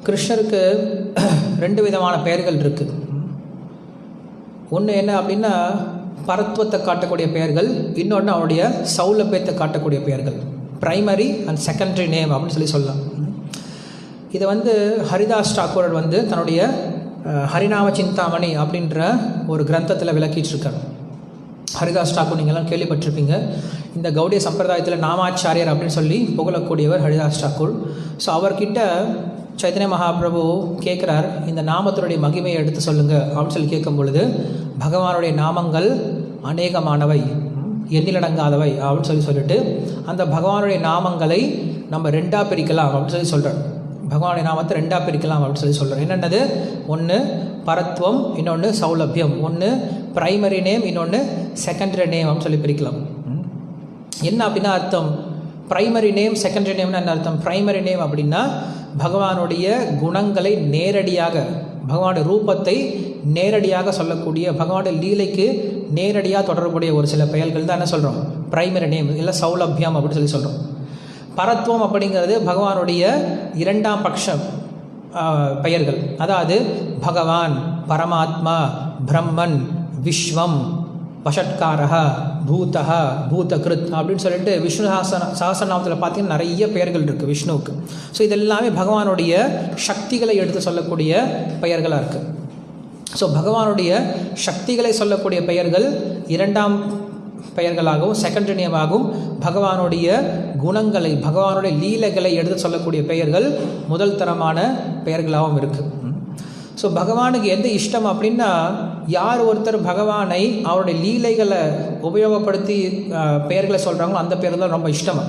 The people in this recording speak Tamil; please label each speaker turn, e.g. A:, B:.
A: கிருஷ்ணருக்கு ரெண்டு விதமான பெயர்கள் இருக்குது. ஒன்று என்ன அப்படின்னா பரத்துவத்தை காட்டக்கூடிய பெயர்கள், இன்னொன்று அவருடைய சௌலபியத்தை காட்டக்கூடிய பெயர்கள். பிரைமரி அண்ட் செகண்டரி நேம் அப்படின்னு சொல்லலாம். இதை ஹரிதாஸ் டாக்கூர் தன்னுடைய ஹரிநாம சிந்தாமணி அப்படின்ற ஒரு கிரந்தத்தில் விளக்கிட்டுருக்கார். ஹரிதாஸ் டாக்கூர் நீங்கள்லாம் கேள்விப்பட்டிருப்பீங்க. இந்த கௌடிய சம்பிரதாயத்தில் நாமாச்சாரியர் அப்படின்னு சொல்லி புகழக்கூடியவர் ஹரிதாஸ் டாக்கூர். ஸோ அவர்கிட்ட சைத்தன்ய மகாபிரபு கேட்குறார், இந்த நாமத்தினுடைய மகிமையை எடுத்து சொல்லுங்கள் அப்படின்னு சொல்லி கேட்கும் பொழுது, பகவானுடைய நாமங்கள் அநேகமானவை, எண்ணிலடங்காதவை அப்படின்னு சொல்லிட்டு அந்த பகவானுடைய நாமங்களை நம்ம ரெண்டாக பிரிக்கலாம் அப்படின்னு சொல்கிறார். பகவானுடைய நாமத்தை ரெண்டாக பிரிக்கலாம் அப்படின்னு சொல்கிறார். என்னென்னது? ஒன்று பரத்வம், இன்னொன்று சௌலபியம். ஒன்று பிரைமரி நேம், இன்னொன்று செகண்டரி நேம் அப்படின்னு பிரிக்கலாம். என்ன அப்படின்னா அர்த்தம்? பிரைமரி நேம் செகண்டரி நேம்னு என்ன அர்த்தம்? பிரைமரி நேம் அப்படின்னா பகவானுடைய குணங்களை நேரடியாக, பகவானுடைய ரூபத்தை நேரடியாக சொல்லக்கூடிய, பகவானுடைய லீலைக்கு நேரடியாக தொடரக்கூடிய ஒரு சில பெயர்கள் தான் என்ன சொல்கிறோம்? பிரைமரி நேம் இல்லை சௌலபியம் அப்படின்னு சொல்கிறோம். பரத்வம் அப்படிங்கிறது பகவானுடைய இரண்டாம் பட்சம் பெயர்கள். அதாவது பகவான், பரமாத்மா, பிரம்மன், விஸ்வம், வஷட்காரா, பூதா, பூதகிருத் அப்படின்னு சொல்லிட்டு விஷ்ணு சஹஸ்ரநாமத்தில் பார்த்தீங்கன்னா நிறைய பெயர்கள் இருக்குது விஷ்ணுவுக்கு. ஸோ இதெல்லாமே பகவானுடைய சக்திகளை எடுத்து சொல்லக்கூடிய பெயர்களாக இருக்குது. ஸோ பகவானுடைய சக்திகளை சொல்லக்கூடிய பெயர்கள் இரண்டாம் பெயர்களாகவும் செகண்டரி நேமாகவும், பகவானுடைய குணங்களை, பகவானுடைய லீலைகளை எடுத்து சொல்லக்கூடிய பெயர்கள் முதல் தரமான பெயர்களாகவும் இருக்குது. ஸோ பகவானுக்கு எந்த இஷ்டம் அப்படின்னா, யார் ஒருத்தர் பகவானை அவருடைய லீலைகளை உபயோகப்படுத்தி பெயர்களை சொல்கிறாங்களோ அந்த பெயர் தான் ரொம்ப இஷ்டம்.